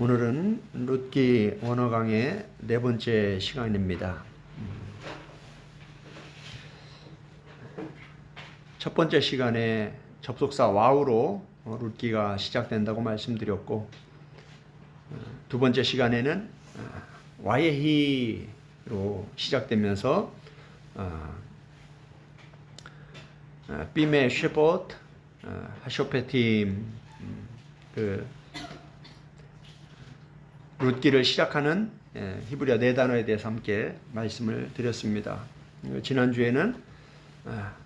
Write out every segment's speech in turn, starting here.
오늘은 룻기 원어 강의 네 번째 시간입니다. 첫 번째 시간에 접속사 와우로 룻기가 시작된다고 말씀드렸고, 두 번째 시간에는 와예히로 시작되면서 빔의 쉐봇, 하쇼페팀, 룻기를 시작하는 히브리어 네 단어에 대해서 함께 말씀을 드렸습니다. 지난주에는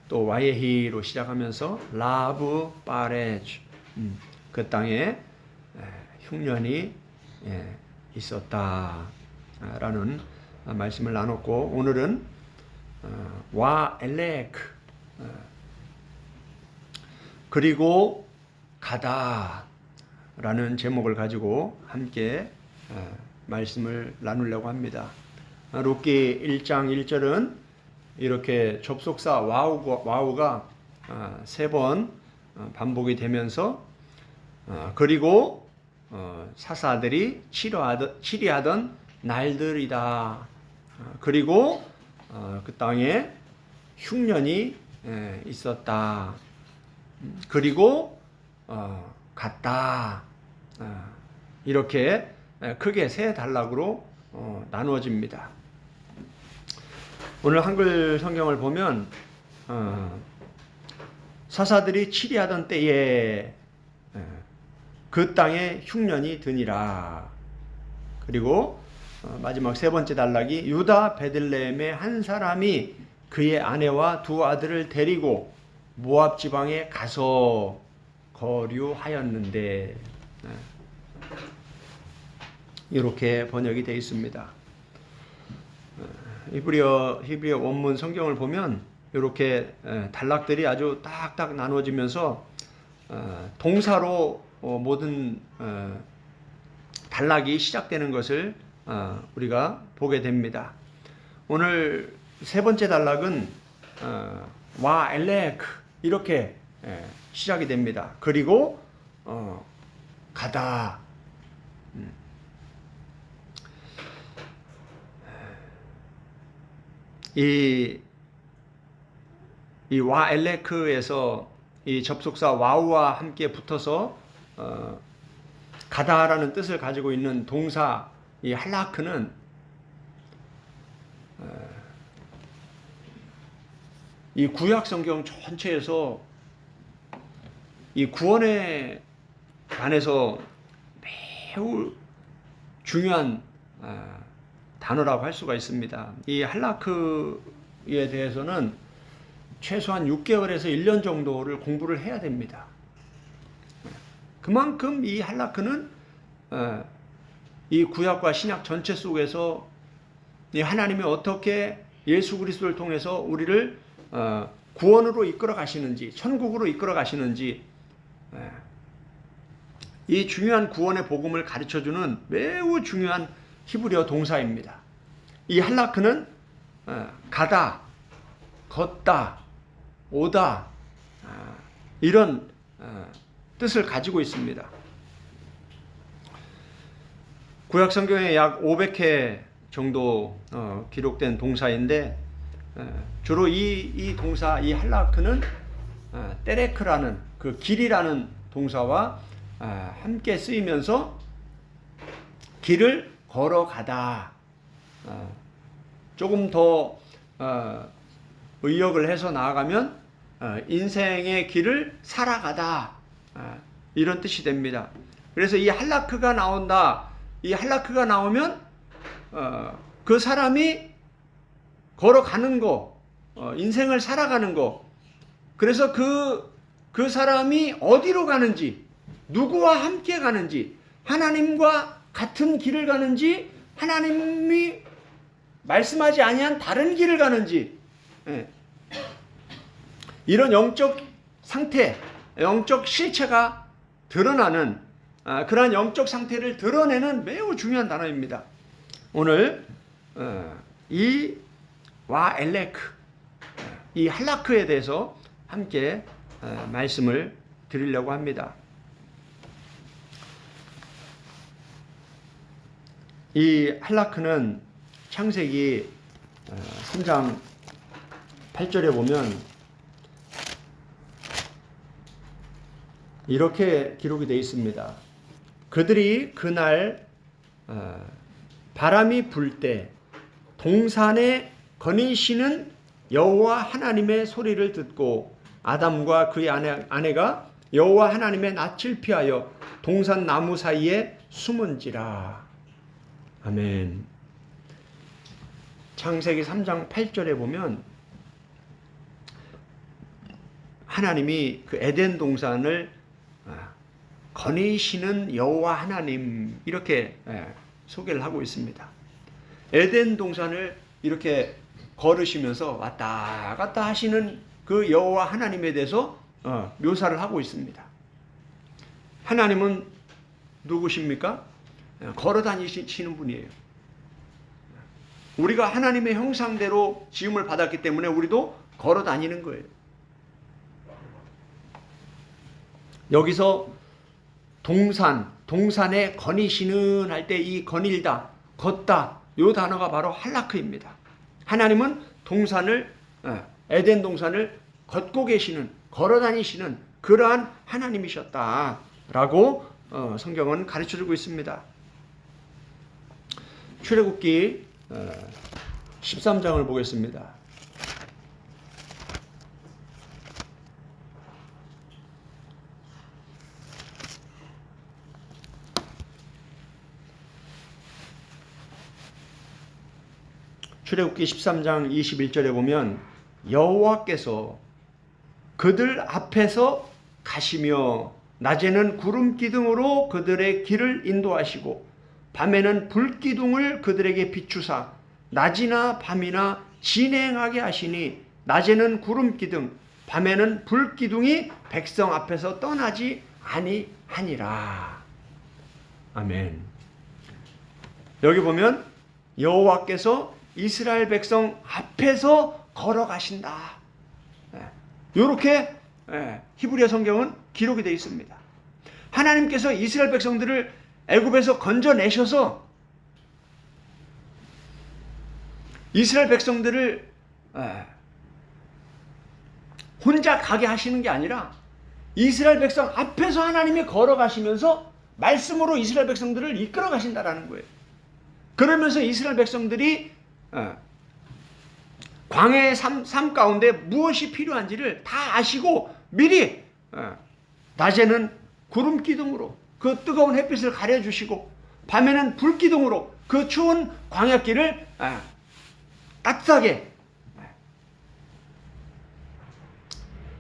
또 와예히로 시작하면서 라브 파레즈, 그 땅에 흉년이 있었다라는 말씀을 나눴고, 오늘은 와 엘레크, 그리고 가다라는 제목을 가지고 함께 말씀을 나누려고 합니다. 룻기 1장 1절은 이렇게 접속사 와우가 세 번 반복이 되면서 그리고 사사들이 치리하던 날들이다. 그리고 그 땅에 흉년이 있었다. 그리고 갔다. 이렇게 크게 세 단락으로 나누어집니다. 오늘 한글 성경을 보면 사사들이 치리하던 때에 그 땅에 흉년이 드니라. 그리고 마지막 세 번째 단락이 유다 베들레헴의 한 사람이 그의 아내와 두 아들을 데리고 모압 지방에 가서 거류하였는데, 이렇게 번역이 되어 있습니다. 히브리어 원문 성경을 보면 이렇게 단락들이 아주 딱딱 나누어지면서 동사로 모든 단락이 시작되는 것을 우리가 보게 됩니다. 오늘 세 번째 단락은 와 엘레크 이렇게 시작이 됩니다. 그리고 가다. 이 와 엘레크에서 이 접속사 와우와 함께 붙어서 가다라는 뜻을 가지고 있는 동사 이 할라크는 이 구약 성경 전체에서 이 구원에 관해서 매우 중요한 단어라고 할 수가 있습니다. 이 할라크에 대해서는 최소한 6개월에서 1년 정도를 공부를 해야 됩니다. 그만큼 이 할라크는 이 구약과 신약 전체 속에서 이 하나님이 어떻게 예수 그리스도를 통해서 우리를 구원으로 이끌어 가시는지, 천국으로 이끌어 가시는지, 이 중요한 구원의 복음을 가르쳐주는 매우 중요한 히브리어 동사입니다. 이 할라크는 가다, 걷다, 오다, 이런 뜻을 가지고 있습니다. 구약 성경에 약 500회 정도 기록된 동사인데, 주로 이 동사, 이 할라크는 때레크라는 그 길이라는 동사와 함께 쓰이면서 길을 걸어가다, 조금 더 의역을 해서 나아가면 인생의 길을 살아가다, 이런 뜻이 됩니다. 그래서 이 할라크가 나온다. 이 할라크가 나오면 그 사람이 걸어가는 거, 인생을 살아가는 거, 그래서 그 사람이 어디로 가는지, 누구와 함께 가는지, 하나님과 같은 길을 가는지, 하나님이 말씀하지 아니한 다른 길을 가는지, 이런 영적 상태, 영적 실체가 드러나는 그러한 영적 상태를 드러내는 매우 중요한 단어입니다. 오늘 이 와 엘레크, 이 할라크에 대해서 함께 말씀을 드리려고 합니다. 이 할라크는 창세기 3장 8절에 보면 이렇게 기록이 되어 있습니다. 그들이 그날 바람이 불 때 동산에 거니시는 여호와 하나님의 소리를 듣고 아담과 그의 아내가 여호와 하나님의 낯을 피하여 동산 나무 사이에 숨은지라. 아멘. 창세기 3장 8절에 보면 하나님이 그 에덴 동산을 거니시는 여호와 하나님 이렇게 소개를 하고 있습니다. 에덴 동산을 이렇게 걸으시면서 왔다 갔다 하시는 그 여호와 하나님에 대해서 묘사를 하고 있습니다. 하나님은 누구십니까? 걸어 다니시는 분이에요. 우리가 하나님의 형상대로 지음을 받았기 때문에 우리도 걸어 다니는 거예요. 여기서 동산에 거니시는 할 때 이 거닐다, 걷다 이 단어가 바로 할라크입니다. 하나님은 동산을 에덴 동산을 걷고 계시는 걸어 다니시는 그러한 하나님이셨다라고 성경은 가르쳐주고 있습니다. 출애굽기 13장을 보겠습니다. 출애굽기 13장 21절에 보면 여호와께서 그들 앞에서 가시며 낮에는 구름 기둥으로 그들의 길을 인도하시고 밤에는 불 기둥을 그들에게 비추사 낮이나 밤이나 진행하게 하시니 낮에는 구름 기둥 밤에는 불 기둥이 백성 앞에서 떠나지 아니하니라. 아멘. 여기 보면 여호와께서 이스라엘 백성 앞에서 걸어가신다. 이렇게 히브리어 성경은 기록이 되어 있습니다. 하나님께서 이스라엘 백성들을 애굽에서 건져내셔서 이스라엘 백성들을 혼자 가게 하시는 게 아니라 이스라엘 백성 앞에서 하나님이 걸어가시면서 말씀으로 이스라엘 백성들을 이끌어 가신다라는 거예요. 그러면서 이스라엘 백성들이 광야의 삶 가운데 무엇이 필요한지를 다 아시고 미리 낮에는 구름 기둥으로 그 뜨거운 햇빛을 가려주시고 밤에는 불 기둥으로 그 추운 광야길을 따뜻하게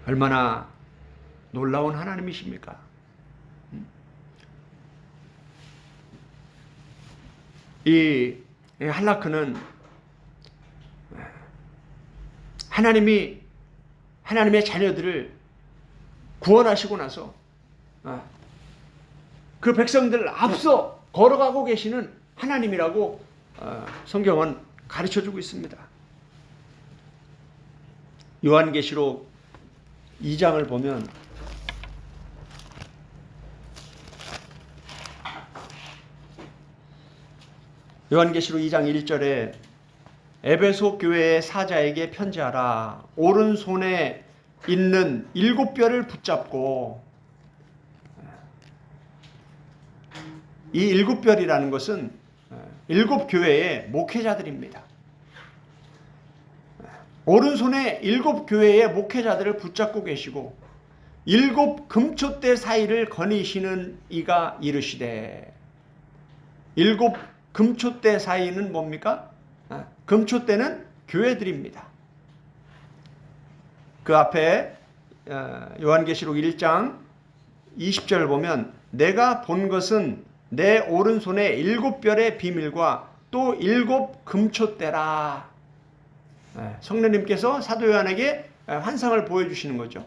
얼마나 놀라운 하나님이십니까? 이 할라크는 하나님의 자녀들을 구원하시고 나서 그 백성들을 앞서 걸어가고 계시는 하나님이라고 성경은 가르쳐주고 있습니다. 요한계시록 2장을 보면 요한계시록 2장 1절에 에베소 교회의 사자에게 편지하라. 오른손에 있는 7뼈를 붙잡고, 이 7뼈이라는 것은 7교회의 목회자들입니다. 오른손에 7교회의 목회자들을 붙잡고 계시고 7 금초대 사이를 거니시는 이가 이르시되. 7 금초대 사이는 뭡니까? 금초대는 교회들입니다. 그 앞에 요한계시록 1장 20절을 보면 내가 본 것은 내 오른손에 7별의 비밀과 또 7 금초대라. 성령님께서 사도 요한에게 환상을 보여주시는 거죠.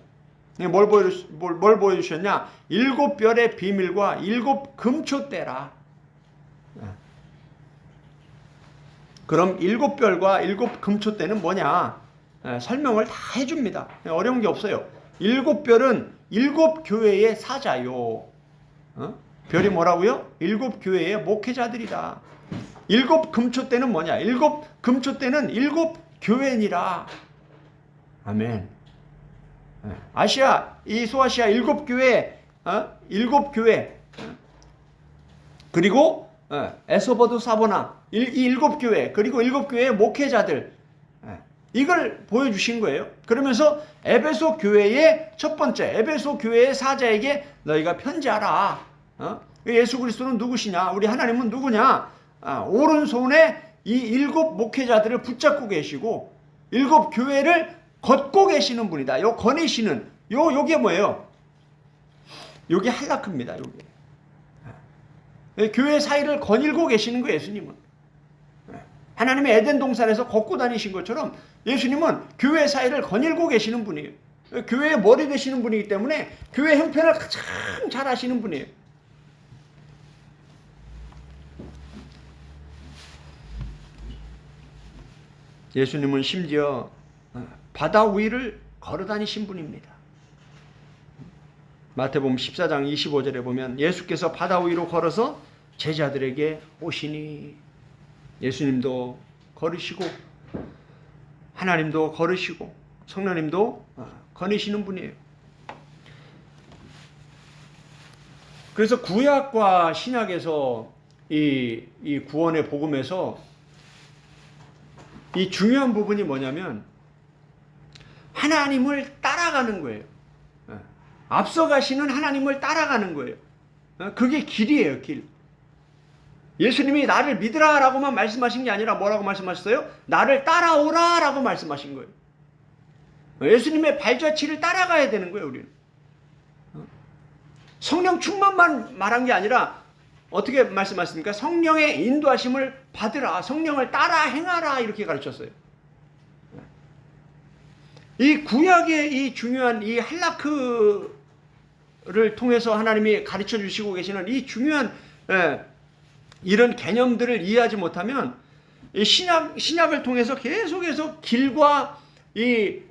뭘 보여주셨냐? 7별의 비밀과 7 금초대라. 그럼 7별과 7 금초대는 뭐냐? 설명을 다 해줍니다. 어려운 게 없어요. 7별은 7 교회의 사자요. 별이 뭐라고요? 7 교회의 목회자들이다. 일곱 금초 때는 뭐냐? 일곱 금초 때는 일곱 교회니라. 아멘. 아시아, 이 소아시아 일곱 교회, 일곱 교회, 그리고 에소버드 사보나 이 일곱 교회, 그리고 일곱 교회의 목회자들, 이걸 보여주신 거예요. 그러면서 에베소 교회의 첫 번째, 에베소 교회의 사자에게 너희가 편지하라. 예수 그리스도는 누구시냐? 우리 하나님은 누구냐? 오른손에 이 일곱 목회자들을 붙잡고 계시고 일곱 교회를 걷고 계시는 분이다. 요 거니시는 요게 뭐예요? 요게 할라크입니다. 요게 교회 사이를 거닐고 계시는 거예요. 예수님은 하나님의 에덴 동산에서 걷고 다니신 것처럼 예수님은 교회 사이를 거닐고 계시는 분이에요. 교회의 머리 되시는 분이기 때문에 교회 형편을 가장 잘 아시는 분이에요. 예수님은 심지어 바다 위를 걸어 다니신 분입니다. 마태복음 14장 25절에 보면 예수께서 바다 위로 걸어서 제자들에게 오시니, 예수님도 걸으시고 하나님도 걸으시고 성령님도 거니시는 분이에요. 그래서 구약과 신약에서 이 구원의 복음에서 이 중요한 부분이 뭐냐면 하나님을 따라가는 거예요. 앞서가시는 하나님을 따라가는 거예요. 그게 길이에요, 길. 예수님이 나를 믿으라 라고만 말씀하신 게 아니라 뭐라고 말씀하셨어요? 나를 따라오라 라고 말씀하신 거예요. 예수님의 발자취를 따라가야 되는 거예요, 우리는. 성령 충만만 말한 게 아니라 어떻게 말씀하십니까? 성령의 인도하심을 받으라, 성령을 따라 행하라, 이렇게 가르쳤어요. 이 구약의 이 중요한 이 할라크를 통해서 하나님이 가르쳐 주시고 계시는 이 중요한 이런 개념들을 이해하지 못하면 이 신약을 통해서 계속해서 길과 이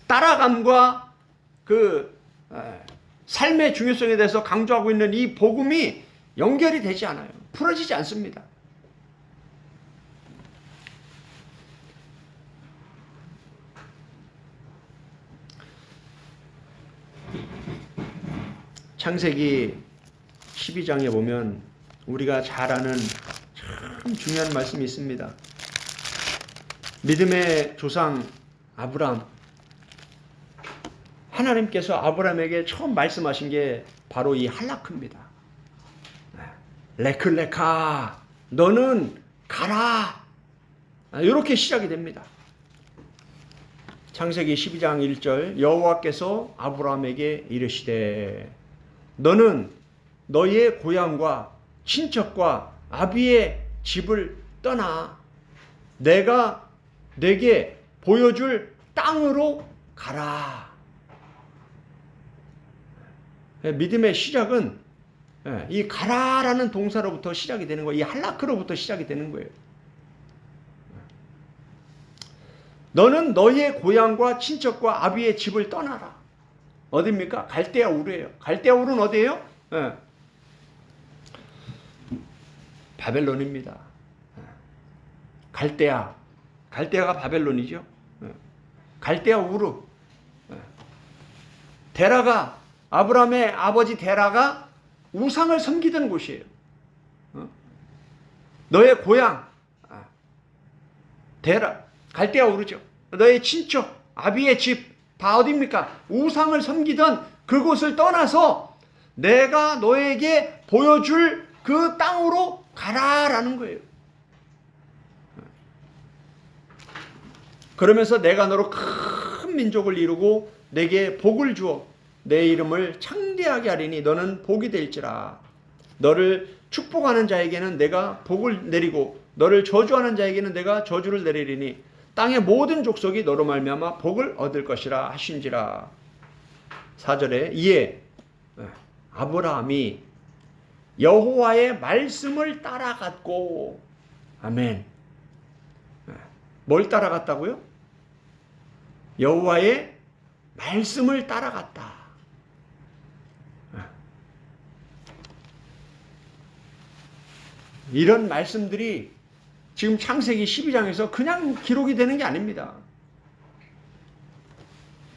따라감과 그 삶의 중요성에 대해서 강조하고 있는 이 복음이 연결이 되지 않아요. 풀어지지 않습니다. 창세기 12장에 보면 우리가 잘 아는 참 중요한 말씀이 있습니다. 믿음의 조상 아브람, 하나님께서 아브람에게 처음 말씀하신 게 바로 이 할라크입니다. 레클레카, 너는 가라. 이렇게 시작이 됩니다. 창세기 12장 1절, 여호와께서 아브람에게 이르시되 너는 너의 고향과 친척과 아비의 집을 떠나 내가 내게 보여줄 땅으로 가라. 믿음의 시작은 이 가라라는 동사로부터 시작이 되는 거예요. 이 할라크로부터 시작이 되는 거예요. 너는 너의 고향과 친척과 아비의 집을 떠나라. 어디입니까? 갈대아 우르예요. 갈대아 우르는 어디예요? 바벨론입니다. 갈대아가 바벨론이죠. 갈대아 우르. 데라가, 아브라함의 아버지 데라가 우상을 섬기던 곳이에요. 너의 고향 데라, 갈대아 우르죠. 너의 친척, 아비의 집 다 어디입니까? 우상을 섬기던 그곳을 떠나서 내가 너에게 보여줄 그 땅으로 가라라는 거예요. 그러면서 내가 너로 큰 민족을 이루고 내게 복을 주어 내 이름을 창대하게 하리니 너는 복이 될지라. 너를 축복하는 자에게는 내가 복을 내리고 너를 저주하는 자에게는 내가 저주를 내리리니 땅의 모든 족속이 너로 말미암아 복을 얻을 것이라 하신지라. 4절에 이에 아브라함이 여호와의 말씀을 따라갔고, 아멘. 뭘 따라갔다고요? 여호와의 말씀을 따라갔다. 이런 말씀들이 지금 창세기 12장에서 그냥 기록이 되는 게 아닙니다.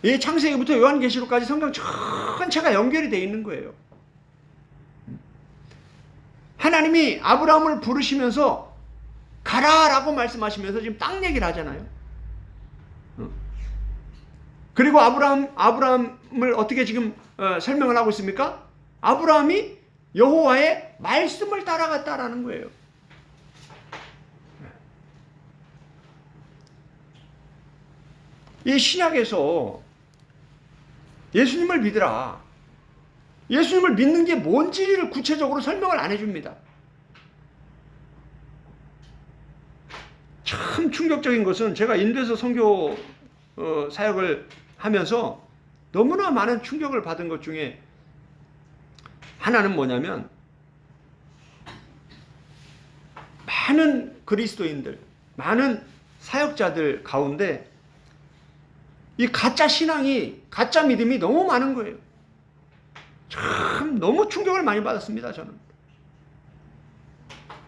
이 창세기부터 요한계시록까지 성경 전체가 연결이 되어 있는 거예요. 하나님이 아브라함을 부르시면서 가라라고 말씀하시면서 지금 땅 얘기를 하잖아요. 그리고 아브라함을 어떻게 지금 설명을 하고 있습니까? 아브라함이 여호와의 말씀을 따라갔다라는 거예요. 이 신약에서 예수님을 믿으라. 예수님을 믿는 게 뭔지를 구체적으로 설명을 안 해줍니다. 참 충격적인 것은 제가 인도에서 선교 사역을 하면서 너무나 많은 충격을 받은 것 중에 하나는 뭐냐면, 많은 그리스도인들, 많은 사역자들 가운데 이 가짜 신앙이, 가짜 믿음이 너무 많은 거예요. 참 너무 충격을 많이 받았습니다, 저는.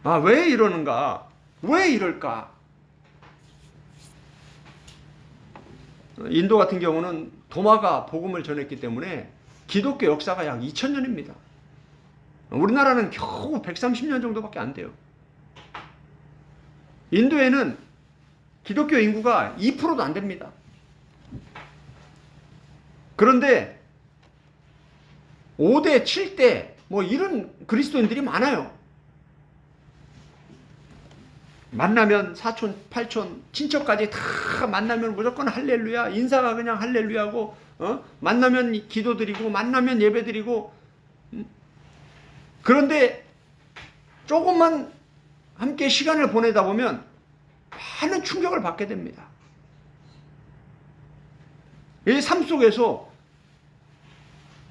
아, 왜 이러는가? 왜 이럴까? 인도 같은 경우는 도마가 복음을 전했기 때문에 기독교 역사가 약 2000년입니다. 우리나라는 겨우 130년 정도밖에 안 돼요. 인도에는 기독교 인구가 2%도 안 됩니다. 그런데 5대, 7대 뭐 이런 그리스도인들이 많아요. 만나면 사촌, 팔촌, 친척까지 다 만나면 무조건 할렐루야, 인사가 그냥 할렐루야고, 만나면 기도드리고, 만나면 예배드리고. 그런데 조금만 함께 시간을 보내다 보면 많은 충격을 받게 됩니다. 이 삶 속에서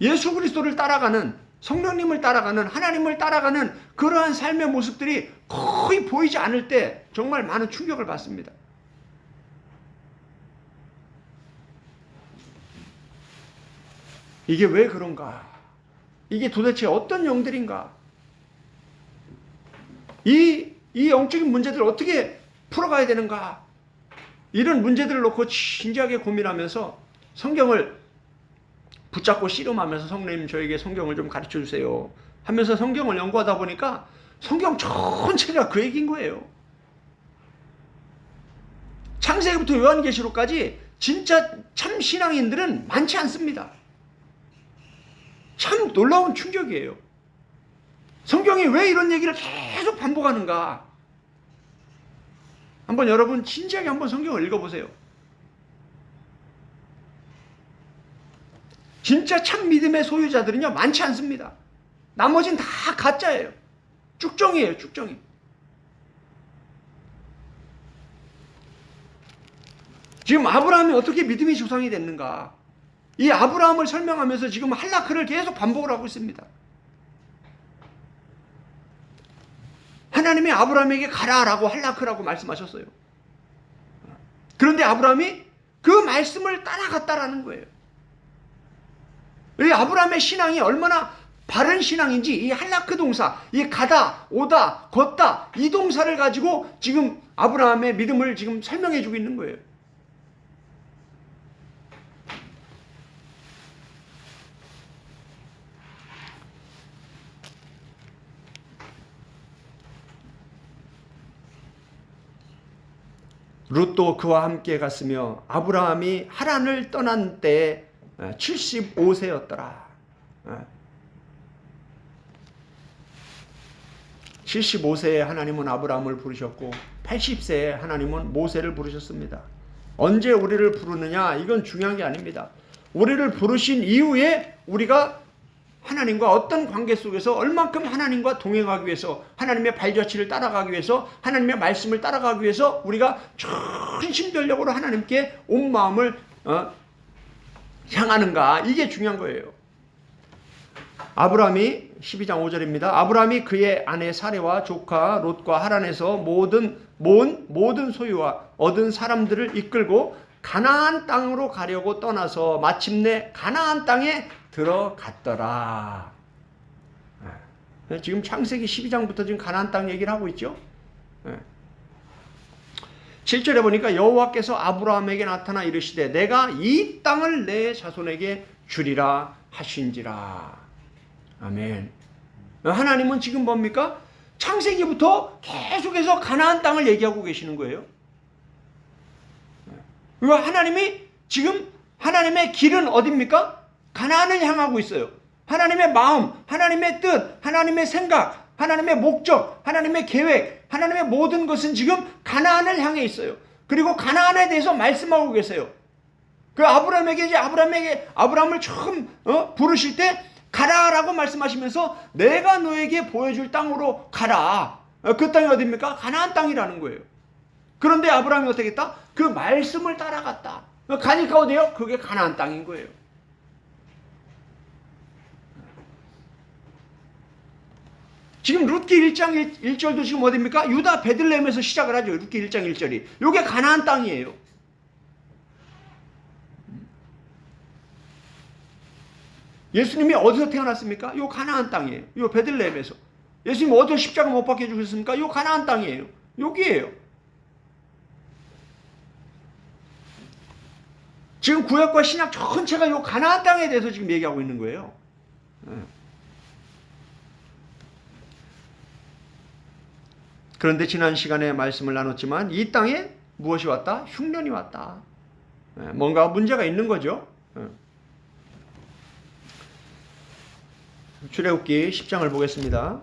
예수 그리스도를 따라가는, 성령님을 따라가는, 하나님을 따라가는 그러한 삶의 모습들이 거의 보이지 않을 때 정말 많은 충격을 받습니다. 이게 왜 그런가? 이게 도대체 어떤 영들인가? 이 영적인 문제들을 어떻게 풀어가야 되는가? 이런 문제들을 놓고 진지하게 고민하면서 성경을 붙잡고 씨름하면서, 성령님 저에게 성경을 좀 가르쳐 주세요 하면서 성경을 연구하다 보니까 성경 전체가 그 얘기인 거예요. 창세기부터 요한계시록까지 진짜 참 신앙인들은 많지 않습니다. 참 놀라운 충격이에요. 성경이 왜 이런 얘기를 계속 반복하는가? 한번 여러분 진지하게 한번 성경을 읽어보세요. 진짜 참 믿음의 소유자들은요, 많지 않습니다. 나머지는 다 가짜예요. 쭉정이에요, 쭉정이. 지금 아브라함이 어떻게 믿음의 조상이 됐는가? 이 아브라함을 설명하면서 지금 할라크를 계속 반복을 하고 있습니다. 하나님이 아브라함에게 가라라고 할라크라고 말씀하셨어요. 그런데 아브라함이 그 말씀을 따라갔다라는 거예요. 이 아브라함의 신앙이 얼마나 바른 신앙인지, 이 할라크 동사, 이 가다, 오다, 걷다, 이 동사를 가지고 지금 아브라함의 믿음을 지금 설명해 주고 있는 거예요. 룻도 그와 함께 갔으며 아브라함이 하란을 떠난 때에 75세였더라. 75세에 하나님은 아브라함을 부르셨고 80세에 하나님은 모세를 부르셨습니다. 언제 우리를 부르느냐, 이건 중요한 게 아닙니다. 우리를 부르신 이후에 우리가 하나님과 어떤 관계 속에서 얼만큼 하나님과 동행하기 위해서, 하나님의 발자취를 따라가기 위해서, 하나님의 말씀을 따라가기 위해서 우리가 전심전력으로 하나님께 온 마음을 향하는가, 이게 중요한 거예요. 아브라함이 12장 5절입니다. 아브라함이 그의 아내 사레와 조카 롯과 하란에서 모은 소유와 얻은 사람들을 이끌고 가나안 땅으로 가려고 떠나서 마침내 가나안 땅에 들어갔더라. 지금 창세기 12장부터 지금 가나안 땅 얘기를 하고 있죠. 7절에 보니까 여호와께서 아브라함에게 나타나 이르시되 내가 이 땅을 내 자손에게 주리라 하신지라. 아멘. 하나님은 지금 뭡니까? 창세기부터 계속해서 가나안 땅을 얘기하고 계시는 거예요. 그리고 하나님이 지금 하나님의 길은 어디입니까? 가나안을 향하고 있어요. 하나님의 마음, 하나님의 뜻, 하나님의 생각, 하나님의 목적, 하나님의 계획, 하나님의 모든 것은 지금 가나안을 향해 있어요. 그리고 가나안에 대해서 말씀하고 계세요. 그 아브라함을 처음 부르실 때 가라라고 말씀하시면서 내가 너에게 보여줄 땅으로 가라. 그 땅이 어디입니까? 가나안 땅이라는 거예요. 그런데 아브라함이 어떻게 했다? 그 말씀을 따라갔다. 가니까 어디요? 그게 가나안 땅인 거예요. 지금 룻기 1장 1절도 지금 어디입니까? 유다 베들레헴에서 시작을 하죠. 룻기 1장 1절이. 이게 가나안 땅이에요. 예수님이 어디서 태어났습니까? 요 가나안 땅이에요. 요 베들레헴에서. 예수님 어디서 십자가 못 박혀 죽으셨습니까? 요 가나안 땅이에요. 여기에요. 지금 구약과 신약 전체가 요 가나안 땅에 대해서 지금 얘기하고 있는 거예요. 그런데 지난 시간에 말씀을 나눴지만 이 땅에 무엇이 왔다? 흉년이 왔다. 뭔가 문제가 있는 거죠. 출애굽기 10장을 보겠습니다.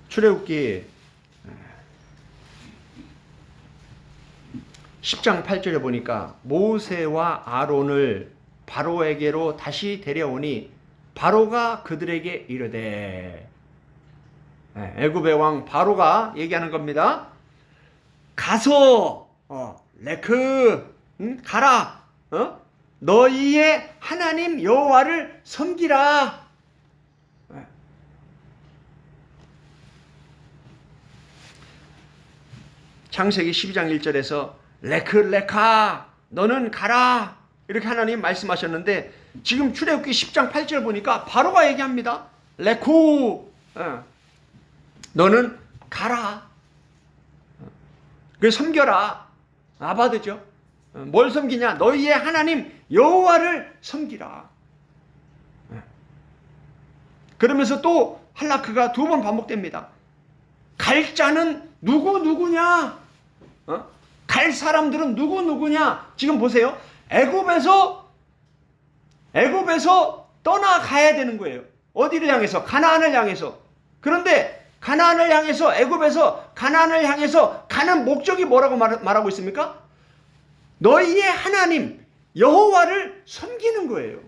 출애굽기 10장 8절에 보니까 모세와 아론을 바로에게로 다시 데려오니 바로가 그들에게 이르되, 애굽의 왕 바로가 얘기하는 겁니다. 가서 레크 가라. 너희의 하나님 여호와를 섬기라. 창세기 12장 1절에서 레카 너는 가라 이렇게 하나님 말씀하셨는데 지금 출애굽기 10장 8절 보니까 바로가 얘기합니다. 레쿠 너는 가라. 그래서 섬겨라. 아바드죠. 뭘 섬기냐? 너희의 하나님 여호와를 섬기라. 그러면서 또 할라크가 두 번 반복됩니다. 갈 자는 누구냐? 갈 사람들은 누구냐? 지금 보세요. 애굽에서 떠나가야 되는 거예요. 어디를 향해서? 가나안을 향해서. 그런데 가나안을 향해서 애굽에서 가나안을 향해서 가는 목적이 뭐라고 말하고 있습니까? 너희의 하나님 여호와를 섬기는 거예요.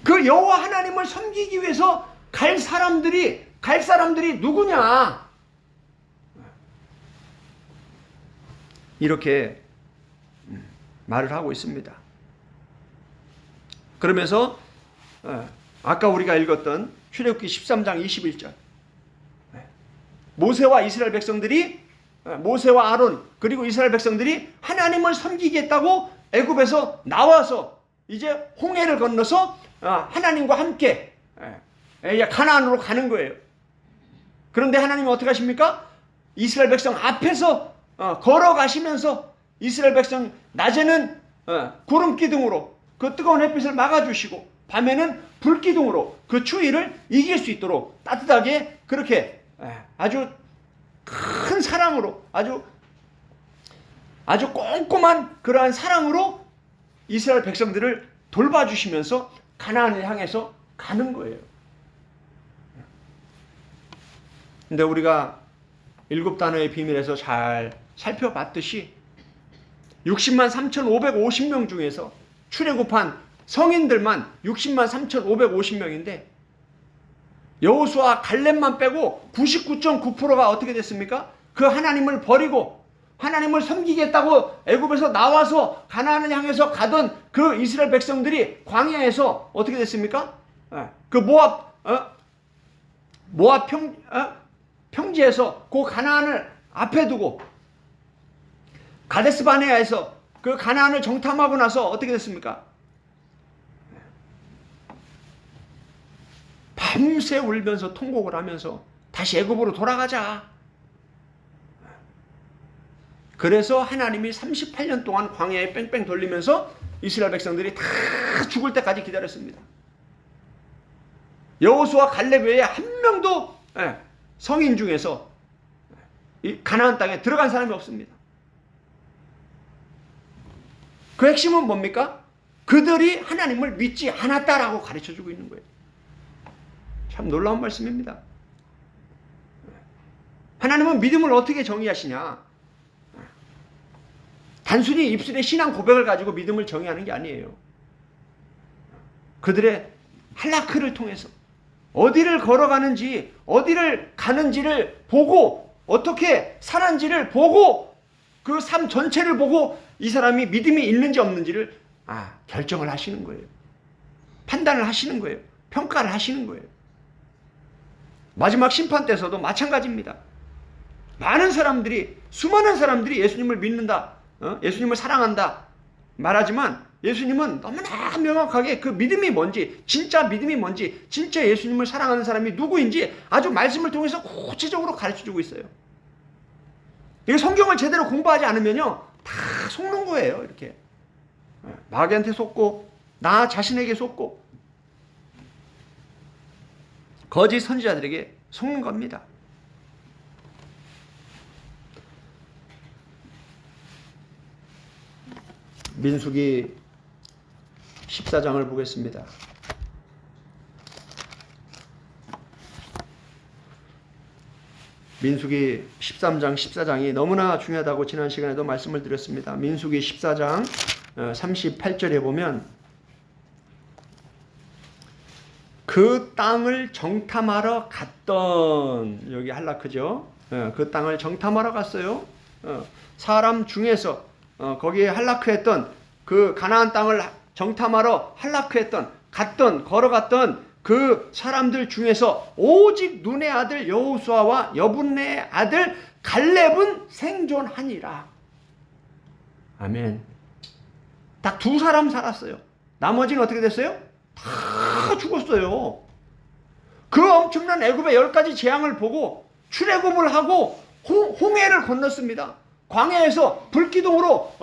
그 여호와 하나님을 섬기기 위해서 갈 사람들이 누구냐? 이렇게 말을 하고 있습니다. 그러면서 아까 우리가 읽었던 출애굽기 13장 21절 모세와 이스라엘 백성들이 모세와 아론 그리고 이스라엘 백성들이 하나님을 섬기겠다고 애굽에서 나와서 이제 홍해를 건너서 하나님과 함께 가나안으로 가는 거예요. 그런데 하나님은 어떻게 하십니까? 이스라엘 백성 앞에서 걸어가시면서 이스라엘 백성 낮에는 구름 기둥으로 그 뜨거운 햇빛을 막아주시고 밤에는 불 기둥으로 그 추위를 이길 수 있도록 따뜻하게 그렇게 아주 큰 사랑으로 아주 꼼꼼한 그러한 사랑으로 이스라엘 백성들을 돌봐주시면서 가나안을 향해서 가는 거예요. 근데 우리가 일곱 단어의 비밀에서 잘 살펴봤듯이 60만 3,550명 중에서 출애굽한 성인들만 60만 3,550명인데 여호수아 갈렙만 빼고 99.9%가 어떻게 됐습니까? 그 하나님을 버리고 하나님을 섬기겠다고 애굽에서 나와서 가나안을 향해서 가던 그 이스라엘 백성들이 광야에서 어떻게 됐습니까? 그 모압 모압 평지에서 그 가나안을 앞에 두고 가데스 바네아에서 그 가나안을 정탐하고 나서 어떻게 됐습니까? 밤새 울면서 통곡을 하면서 다시 애굽으로 돌아가자. 그래서 하나님이 38년 동안 광야에 뺑뺑 돌리면서 이스라엘 백성들이 다 죽을 때까지 기다렸습니다. 여호수아 갈렙 외에 한 명도 성인 중에서 이 가나안 땅에 들어간 사람이 없습니다. 그 핵심은 뭡니까? 그들이 하나님을 믿지 않았다라고 가르쳐주고 있는 거예요. 참 놀라운 말씀입니다. 하나님은 믿음을 어떻게 정의하시냐? 단순히 입술의 신앙 고백을 가지고 믿음을 정의하는 게 아니에요. 그들의 할라크를 통해서 어디를 걸어가는지, 어디를 가는지를 보고, 어떻게 사는지를 보고, 그 삶 전체를 보고 이 사람이 믿음이 있는지 없는지를 결정을 하시는 거예요. 판단을 하시는 거예요. 평가를 하시는 거예요. 마지막 심판 때서도 마찬가지입니다. 많은 사람들이, 수많은 사람들이 예수님을 믿는다, 예수님을 사랑한다 말하지만 예수님은 너무나 명확하게 그 믿음이 뭔지, 진짜 믿음이 뭔지, 진짜 예수님을 사랑하는 사람이 누구인지 아주 말씀을 통해서 구체적으로 가르쳐주고 있어요. 이게 성경을 제대로 공부하지 않으면요 다 속는 거예요. 이렇게 마귀한테 속고 나 자신에게 속고 거짓 선지자들에게 속는 겁니다. 민수기 14장을 보겠습니다. 민수기 13장, 14장이 너무나 중요하다고 지난 시간에도 말씀을 드렸습니다. 민수기 14장 38절에 보면 그 땅을 정탐하러 갔던, 여기 할라크죠. 그 땅을 정탐하러 갔어요. 사람 중에서 거기에 할라크했던, 그 가나안 땅을 정탐하러 할라크했던, 걸어갔던 그 사람들 중에서 오직 눈의 아들 여호수아와 여분네의 아들 갈렙은 생존하니라. 아멘. 딱 두 사람 살았어요. 나머지는 어떻게 됐어요? 다 죽었어요. 그 엄청난 애굽의 10가지 재앙을 보고 출애굽을 하고 홍해를 건넜습니다. 광야에서 불기둥으로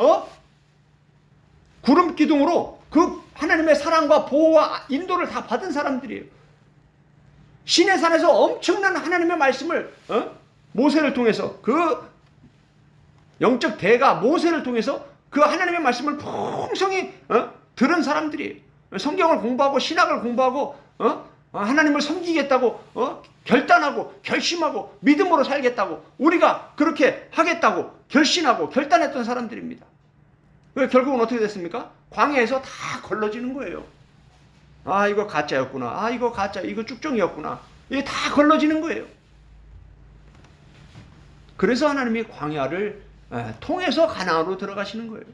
구름 기둥으로 그 하나님의 사랑과 보호와 인도를 다 받은 사람들이에요. 시내 산에서 엄청난 하나님의 말씀을 모세를 통해서, 그 영적 대가 모세를 통해서 그 하나님의 말씀을 풍성히 들은 사람들이에요. 성경을 공부하고 신학을 공부하고 하나님을 섬기겠다고 결단하고 결심하고 믿음으로 살겠다고, 우리가 그렇게 하겠다고 결심하고 결단했던 사람들입니다. 결국은 어떻게 됐습니까? 광야에서 다 걸러지는 거예요. 아, 이거 가짜였구나. 아, 이거 가짜, 이거 쭉정이었구나. 이게 다 걸러지는 거예요. 그래서 하나님이 광야를 통해서 가나안으로 들어가시는 거예요.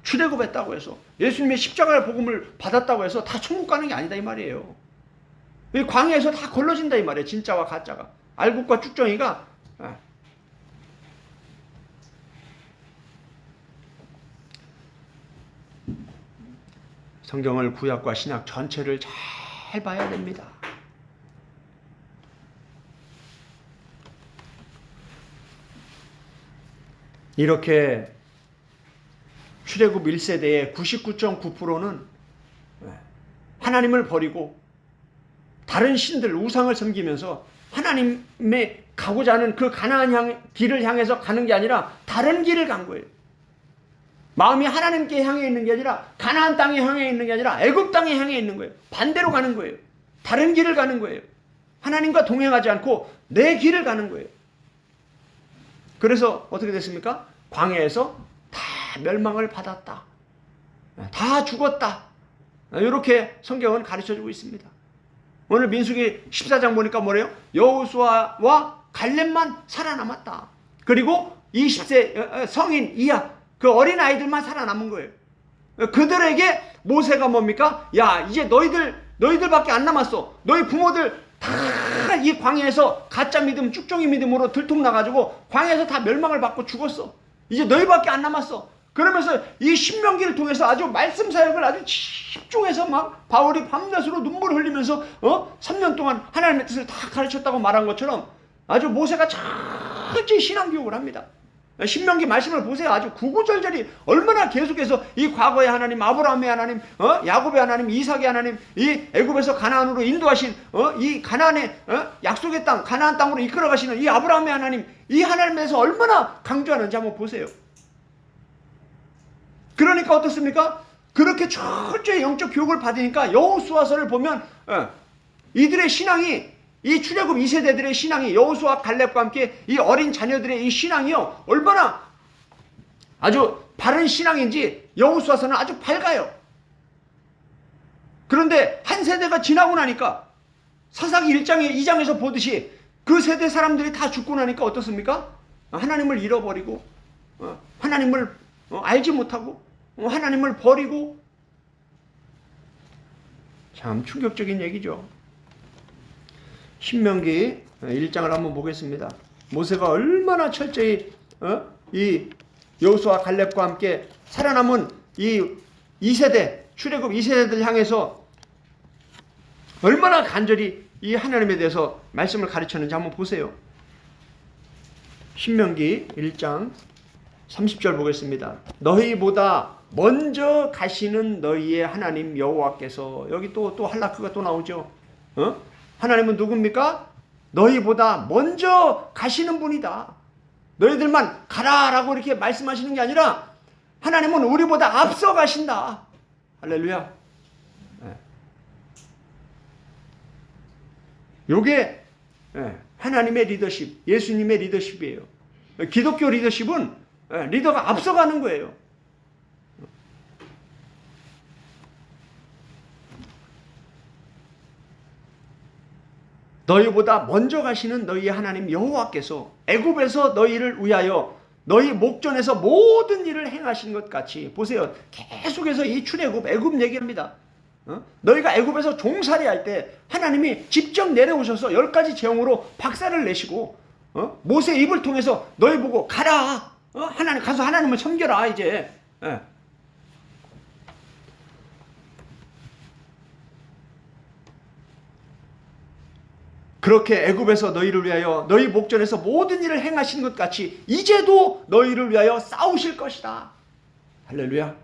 출애굽했다고 해서, 예수님의 십자가의 복음을 받았다고 해서 다 천국 가는 게 아니다 이 말이에요. 이 광야에서 다 걸러진다 이 말이에요. 진짜와 가짜가, 알곡과 쭉정이가. 성경을 구약과 신약 전체를 잘 봐야 됩니다. 이렇게 출애굽 1세대의 99.9%는 하나님을 버리고 다른 신들, 우상을 섬기면서 하나님의 가고자 하는 그 가나안 길을 향해서 가는 게 아니라 다른 길을 간 거예요. 마음이 하나님께 향해 있는 게 아니라, 가나안 땅에 향해 있는 게 아니라 애굽 땅에 향해 있는 거예요. 반대로 가는 거예요. 다른 길을 가는 거예요. 하나님과 동행하지 않고 내 길을 가는 거예요. 그래서 어떻게 됐습니까? 광야에서 다 멸망을 받았다. 다 죽었다. 이렇게 성경은 가르쳐주고 있습니다. 오늘 민수기 14장 보니까 뭐래요? 여호수아와 갈렙만 살아남았다. 그리고 20세 성인 이하 그 어린 아이들만 살아남은 거예요. 그들에게 모세가 뭡니까? 야, 이제 너희들 너희들밖에 안 남았어. 너희 부모들 다 이 광야에서 가짜 믿음, 쭉정이 믿음으로 들통나가지고 광야에서 다 멸망을 받고 죽었어. 이제 너희밖에 안 남았어. 그러면서 이 신명기를 통해서 아주 말씀 사역을 아주 집중해서 막 바울이 밤낮으로 눈물을 흘리면서 3년 동안 하나님의 뜻을 다 가르쳤다고 말한 것처럼 아주 모세가 철저히 신앙교육을 합니다. 신명기 말씀을 보세요. 아주 구구절절히 얼마나 계속해서 이 과거의 하나님, 아브라함의 하나님, 야곱의 하나님, 이삭의 하나님, 이 애굽에서 가나안으로 인도하신 이 가나안의 약속의 땅, 가나안 땅으로 이끌어가시는 이 아브라함의 하나님, 이 하나님에 대해서 얼마나 강조하는지 한번 보세요. 그러니까 어떻습니까? 그렇게 철저히 영적 교육을 받으니까 여호수아서를 보면 이들의 신앙이, 이 출애굽 2세대들의 신앙이, 여호수아 갈렙과 함께 이 어린 자녀들의 이 신앙이요, 얼마나 아주 바른 신앙인지 여호수아서는 아주 밝아요. 그런데 한 세대가 지나고 나니까 사사기 2장에서 보듯이 그 세대 사람들이 다 죽고 나니까 어떻습니까? 하나님을 잃어버리고 하나님을 알지 못하고 하나님을 버리고, 참 충격적인 얘기죠. 신명기 1장을 한번 보겠습니다. 모세가 얼마나 철저히 이 여호수아 갈렙과 함께 살아남은 이 2세대, 출애굽 2세대들 향해서 얼마나 간절히 이 하나님에 대해서 말씀을 가르쳤는지 한번 보세요. 신명기 1장 30절 보겠습니다. 너희보다 먼저 가시는 너희의 하나님 여호와께서, 여기 또 할라크가 또 나오죠. 하나님은 누굽니까? 너희보다 먼저 가시는 분이다. 너희들만 가라라고 이렇게 말씀하시는 게 아니라 하나님은 우리보다 앞서 가신다. 할렐루야. 요게 하나님의 리더십, 예수님의 리더십이에요. 기독교 리더십은 리더가 앞서가는 거예요. 너희보다 먼저 가시는 너희 하나님 여호와께서 애굽에서 너희를 위하여 너희 목전에서 모든 일을 행하신 것 같이, 보세요. 계속해서 이 출애굽, 애굽 얘기합니다. 너희가 애굽에서 종살이 할 때 하나님이 직접 내려오셔서 10가지 재앙으로 박살을 내시고 모세 입을 통해서 너희 보고 가라. 하나님 가서 하나님을 섬겨라 이제. 그렇게 애굽에서 너희를 위하여 너희 목전에서 모든 일을 행하신 것 같이 이제도 너희를 위하여 싸우실 것이다. 할렐루야.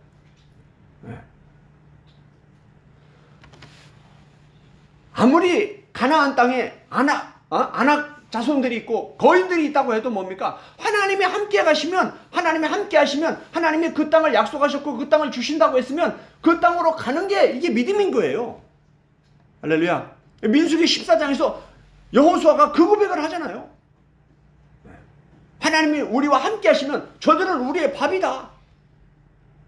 아무리 가나안 땅에 아낙 자손들이 있고 거인들이 있다고 해도 뭡니까? 하나님이 함께 가시면, 하나님이 함께 하시면, 하나님이 그 땅을 약속하셨고 그 땅을 주신다고 했으면 그 땅으로 가는 게 이게 믿음인 거예요. 할렐루야. 민수기 14장에서 여호수아가 그 고백을 하잖아요. 하나님이 우리와 함께 하시면 저들은 우리의 밥이다.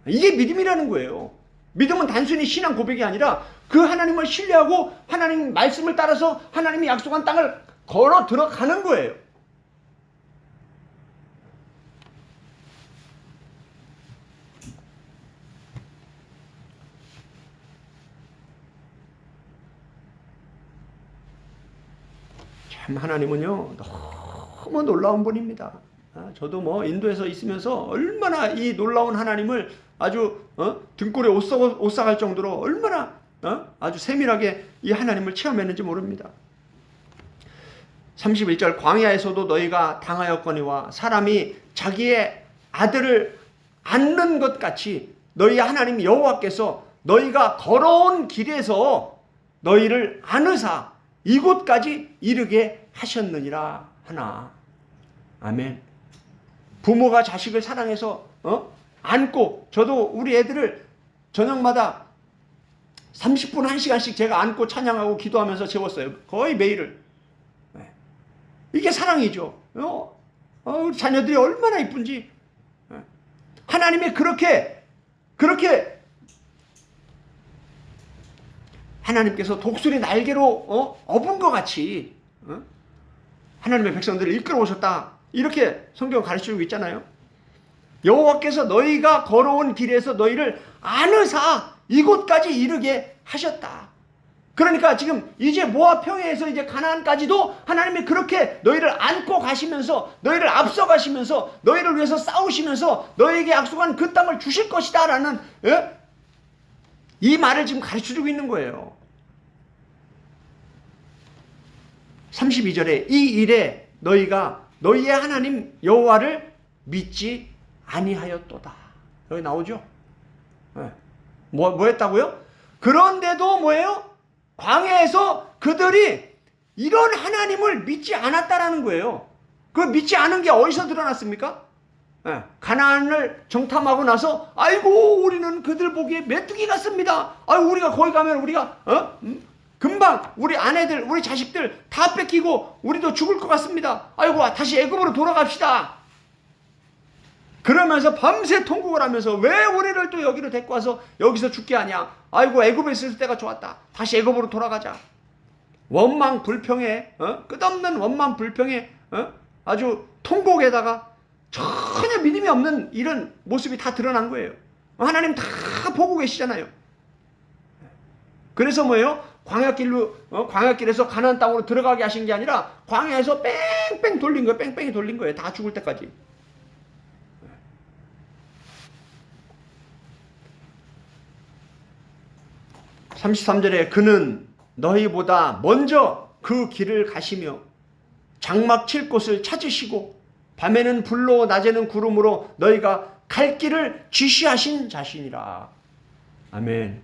이게 믿음이라는 거예요. 믿음은 단순히 신앙 고백이 아니라 그 하나님을 신뢰하고 하나님 말씀을 따라서 하나님이 약속한 땅을 걸어 들어가는 거예요. 참 하나님은요 너무 놀라운 분입니다. 저도 뭐 인도에서 있으면서 얼마나 이 놀라운 하나님을 아주 등골에 옷 싸갈 정도로 얼마나 아주 세밀하게 이 하나님을 체험했는지 모릅니다. 31절 광야에서도 너희가 당하였거니와 사람이 자기의 아들을 안는 것 같이 너희 하나님 여호와께서 너희가 걸어온 길에서 너희를 안으사 이곳까지 이르게 하셨느니라 하나. 아멘. 부모가 자식을 사랑해서 안고, 저도 우리 애들을 저녁마다 30분 1시간씩 제가 안고 찬양하고 기도하면서 재웠어요. 거의 매일을. 이게 사랑이죠. 우리 자녀들이 얼마나 이쁜지. 하나님이 그렇게 하나님께서 독수리 날개로 업은 것 같이 하나님의 백성들을 이끌어 오셨다. 이렇게 성경 가르치고 있잖아요. 여호와께서 너희가 걸어온 길에서 너희를 안으사 이곳까지 이르게 하셨다. 그러니까 지금 이제 모압 평야에서 이제 가나안까지도 하나님이 그렇게 너희를 안고 가시면서 너희를 앞서 가시면서 너희를 위해서 싸우시면서 너희에게 약속한 그 땅을 주실 것이다 라는 이 말을 지금 가르쳐주고 있는 거예요. 32절에 이 일에 너희가 너희의 하나님 여호와를 믿지 아니하였도다. 여기 나오죠? 뭐 했다고요? 그런데도 뭐예요? 광야에서 그들이 이런 하나님을 믿지 않았다라는 거예요. 그 믿지 않은 게 어디서 드러났습니까? 가나안을 정탐하고 나서 아이고 우리는 그들 보기에 메뚜기 같습니다. 아이고 우리가 거기 가면 우리가 금방 우리 아내들 우리 자식들 다 뺏기고 우리도 죽을 것 같습니다. 아이고 다시 애굽으로 돌아갑시다. 그러면서 밤새 통곡을 하면서 왜 우리를 또 여기로 데리고 와서 여기서 죽게 하냐. 아이고 애굽에 있을 때가 좋았다. 다시 애굽으로 돌아가자. 원망 불평에 끝없는 원망 불평에 아주 통곡에다가 전혀 믿음이 없는 이런 모습이 다 드러난 거예요. 하나님 다 보고 계시잖아요. 그래서 뭐예요? 광야길에서 가나안 땅으로 들어가게 하신 게 아니라 광야에서 뺑뺑 돌린 거예요. 뺑뺑이 돌린 거예요. 다 죽을 때까지. 33절에 그는 너희보다 먼저 그 길을 가시며 장막 칠 곳을 찾으시고 밤에는 불로 낮에는 구름으로 너희가 갈 길을 지시하신 자신이라. 아멘.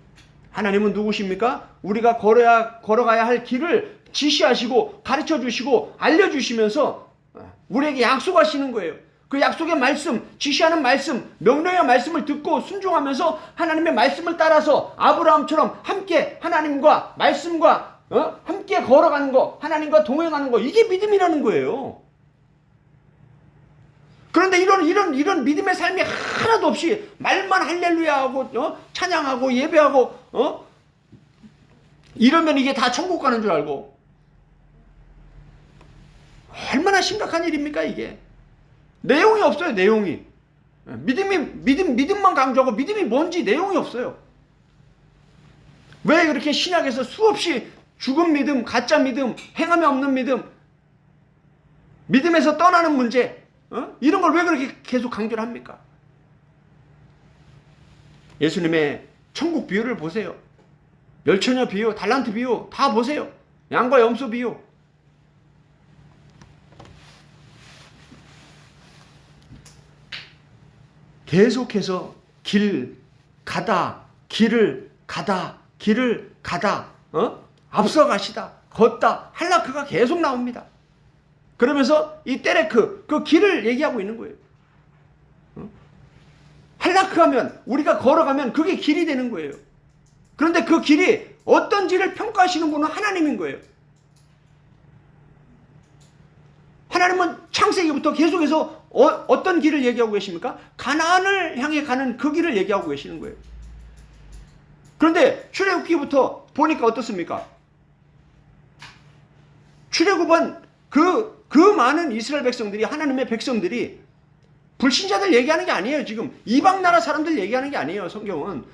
하나님은 누구십니까? 우리가 걸어가야 할 길을 지시하시고 가르쳐 주시고 알려주시면서 우리에게 약속하시는 거예요. 그 약속의 말씀, 지시하는 말씀, 명령의 말씀을 듣고 순종하면서 하나님의 말씀을 따라서 아브라함처럼 함께 하나님과 말씀과 함께 걸어가는 거, 하나님과 동행하는 거, 이게 믿음이라는 거예요. 그런데 이런 믿음의 삶이 하나도 없이 말만 할렐루야하고 찬양하고 예배하고 이러면 이게 다 천국 가는 줄 알고 얼마나 심각한 일입니까 이게. 내용이 없어요. 내용이. 믿음만 강조하고 믿음이 뭔지 내용이 없어요. 왜 그렇게 신약에서 수없이 죽은 믿음, 가짜 믿음, 행함이 없는 믿음, 믿음에서 떠나는 문제, 이런 걸 왜 그렇게 계속 강조를 합니까? 예수님의 천국 비유를 보세요. 멸처녀 비유, 달란트 비유 다 보세요. 양과 염소 비유. 계속해서 길을 가다 앞서 가시다 걷다 할라크가 계속 나옵니다. 그러면서 이 때레크 그 길을 얘기하고 있는 거예요. 할라크 하면 우리가 걸어가면 그게 길이 되는 거예요. 그런데 그 길이 어떤지를 평가하시는 분은 하나님인 거예요. 하나님은 창세기부터 계속해서 어떤 길을 얘기하고 계십니까? 가나안을 향해 가는 그 길을 얘기하고 계시는 거예요. 그런데 출애굽기부터 보니까 어떻습니까? 출애굽은 그 많은 이스라엘 백성들이 하나님의 백성들이 불신자들 얘기하는 게 아니에요. 지금 이방 나라 사람들 얘기하는 게 아니에요. 성경은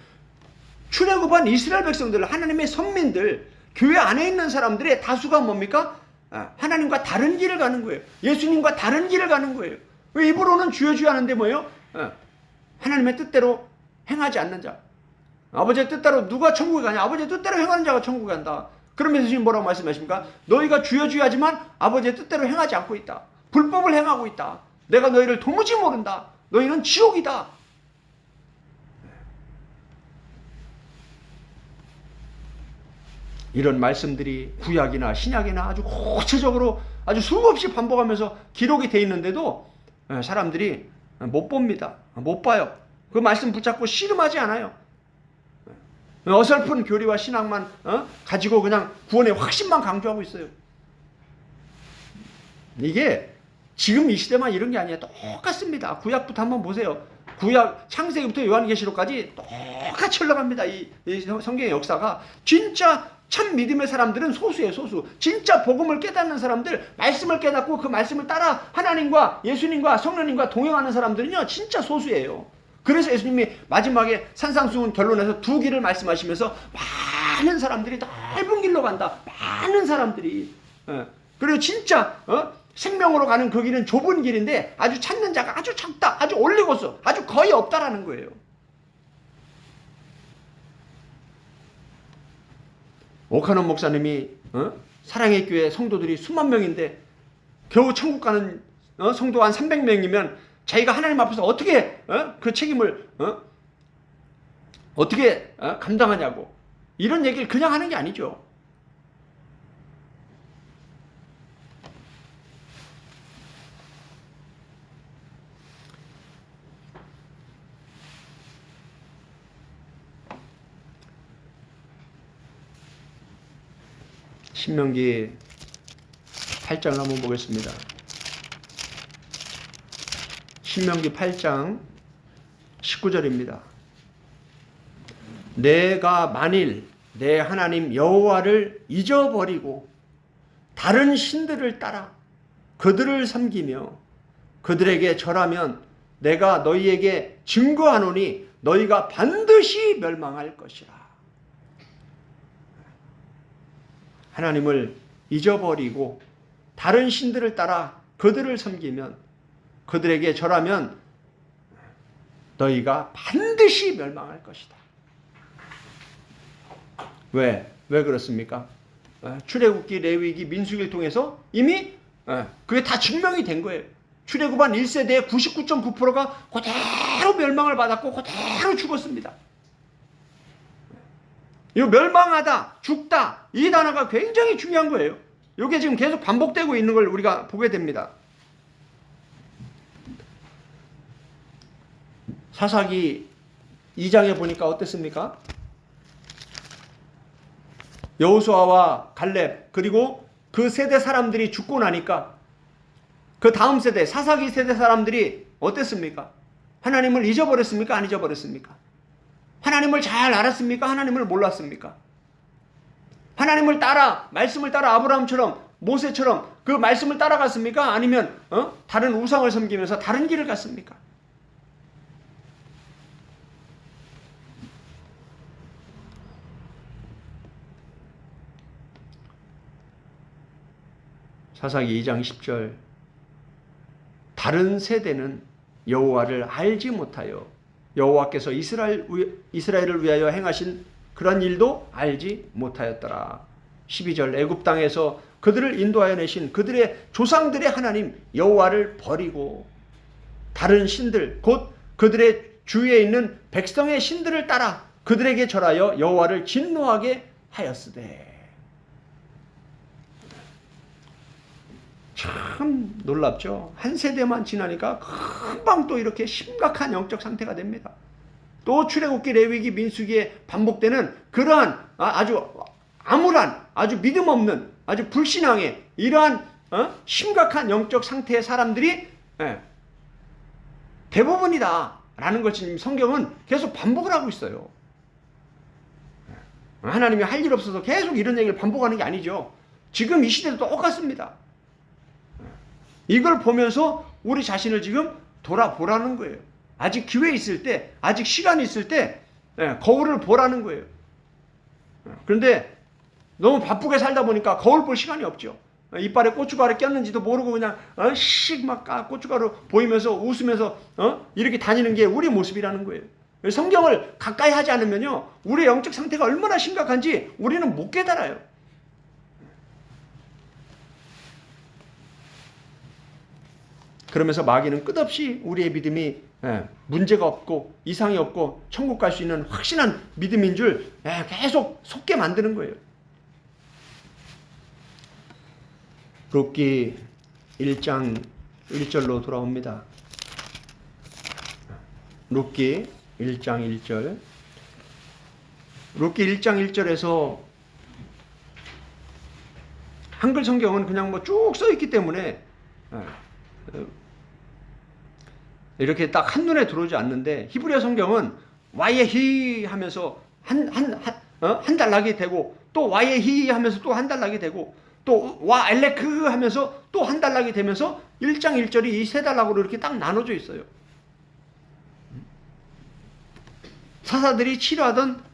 출애굽한 이스라엘 백성들, 하나님의 선민들, 교회 안에 있는 사람들의 다수가 뭡니까? 하나님과 다른 길을 가는 거예요. 예수님과 다른 길을 가는 거예요. 왜 입으로는 주여 주여 하는데 뭐예요? 하나님의 뜻대로 행하지 않는 자. 아버지의 뜻대로 누가 천국에 가냐? 아버지의 뜻대로 행하는 자가 천국에 간다. 그러면서 예수님 뭐라고 말씀하십니까? 너희가 주여 주여 하지만 아버지의 뜻대로 행하지 않고 있다. 불법을 행하고 있다. 내가 너희를 도무지 모른다. 너희는 지옥이다. 이런 말씀들이 구약이나 신약이나 아주 구체적으로 아주 수없이 반복하면서 기록이 돼 있는데도 사람들이 못 봅니다. 못 봐요. 그 말씀 붙잡고 씨름하지 않아요. 어설픈 교리와 신앙만 가지고 그냥 구원의 확신만 강조하고 있어요. 이게 지금 이 시대만 이런 게 아니에요. 똑같습니다. 구약부터 한번 보세요. 구약 창세기부터 요한계시록까지 똑같이 흘러갑니다. 이 성경의 역사가. 진짜 참 믿음의 사람들은 소수예요. 소수. 진짜 복음을 깨닫는 사람들, 말씀을 깨닫고 그 말씀을 따라 하나님과 예수님과 성령님과 동행하는 사람들은요 진짜 소수예요. 그래서 예수님이 마지막에 산상수훈 결론에서 두 길을 말씀하시면서 많은 사람들이 넓은 길로 간다. 많은 사람들이. 그리고 진짜 생명으로 가는 그 길은 좁은 길인데 아주 찾는 자가 아주 작다. 아주 올리고서 아주 거의 없다라는 거예요. 오카논 목사님이 사랑의 교회 성도들이 수만 명인데 겨우 천국 가는 성도 한 300명이면 자기가 하나님 앞에서 어떻게 그 책임을 어떻게 감당하냐고 이런 얘기를 그냥 하는 게 아니죠. 신명기 8장을 한번 보겠습니다. 신명기 8장 19절입니다. 내가 만일 내 하나님 여호와를 잊어버리고 다른 신들을 따라 그들을 섬기며 그들에게 절하면 내가 너희에게 증거하노니 너희가 반드시 멸망할 것이라. 하나님을 잊어버리고 다른 신들을 따라 그들을 섬기면 그들에게 절하면 너희가 반드시 멸망할 것이다. 왜 그렇습니까? 출애굽기, 레위기, 민수기를 통해서 이미 그게 다 증명이 된 거예요. 출애굽한 1세대의 99.9%가 그대로 멸망을 받았고 그대로 죽었습니다. 이 멸망하다, 죽다 이 단어가 굉장히 중요한 거예요. 이게 지금 계속 반복되고 있는 걸 우리가 보게 됩니다. 사사기 2장에 보니까 어땠습니까? 여호수아와 갈렙 그리고 그 세대 사람들이 죽고 나니까 그 다음 세대 사사기 세대 사람들이 어땠습니까? 하나님을 잊어버렸습니까? 안 잊어버렸습니까? 하나님을 잘 알았습니까? 하나님을 몰랐습니까? 하나님을 따라 말씀을 따라 아브라함처럼 모세처럼 그 말씀을 따라갔습니까? 아니면 다른 우상을 섬기면서 다른 길을 갔습니까? 사사기 2장 10절 다른 세대는 여호와를 알지 못하여 여호와께서 이스라엘을 위하여 행하신 그런 일도 알지 못하였더라. 12절 애굽 땅에서 그들을 인도하여 내신 그들의 조상들의 하나님 여호와를 버리고 다른 신들 곧 그들의 주위에 있는 백성의 신들을 따라 그들에게 절하여 여호와를 진노하게 하였으되. 참 놀랍죠. 한 세대만 지나니까 금방 또 이렇게 심각한 영적 상태가 됩니다. 또 출애굽기, 레위기, 민수기에 반복되는 그러한 아주 암울한 아주 믿음 없는 아주 불신앙의 이러한 심각한 영적 상태의 사람들이 대부분이다라는 것을 성경은 계속 반복을 하고 있어요. 하나님이 할 일 없어서 계속 이런 얘기를 반복하는 게 아니죠. 지금 이 시대도 똑같습니다. 이걸 보면서 우리 자신을 지금 돌아보라는 거예요. 아직 기회 있을 때, 아직 시간이 있을 때 거울을 보라는 거예요. 그런데 너무 바쁘게 살다 보니까 거울 볼 시간이 없죠. 이빨에 고춧가루 꼈는지도 모르고 그냥 막 고춧가루 보이면서 웃으면서 이렇게 다니는 게 우리 모습이라는 거예요. 성경을 가까이 하지 않으면요, 우리의 영적 상태가 얼마나 심각한지 우리는 못 깨달아요. 그러면서 마귀는 끝없이 우리의 믿음이 문제가 없고 이상이 없고 천국 갈 수 있는 확신한 믿음인 줄 계속 속게 만드는 거예요. 룻기 1장 1절로 돌아옵니다. 룻기 1장 1절. 룻기 1장 1절에서 한글 성경은 그냥 뭐 쭉 써 있기 때문에 이렇게 딱 한눈에 들어오지 않는데 히브리어 성경은 와예히 하면서 한 달락이 되고 또 와예히 하면서 또 한 달락이 되고 또 와 엘레크 하면서 또 한 달락이 되면서 1장 1절이 이 세 달락으로 이렇게 딱 나눠져 있어요. 사사들이 치료하던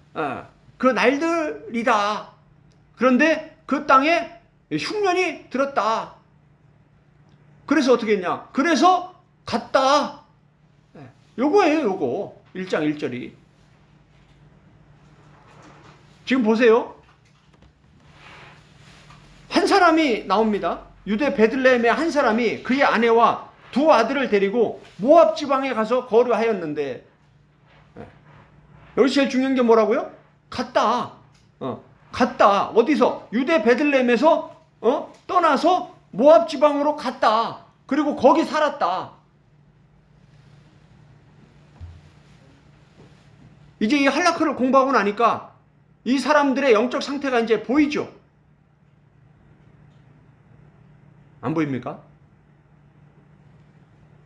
그 날들이다. 그런데 그 땅에 흉년이 들었다. 그래서 어떻게 했냐? 그래서 갔다. 요거예요, 요거. 1장 1절이. 지금 보세요. 한 사람이 나옵니다. 유대 베들레헴의 한 사람이 그의 아내와 두 아들을 데리고 모압 지방에 가서 거류하였는데, 여기 제일 중요한 게 뭐라고요? 갔다. 갔다. 어디서? 유대 베들레헴에서 떠나서 모압 지방으로 갔다. 그리고 거기 살았다. 이제 이 할라크를 공부하고 나니까 이 사람들의 영적 상태가 이제 보이죠? 안 보입니까?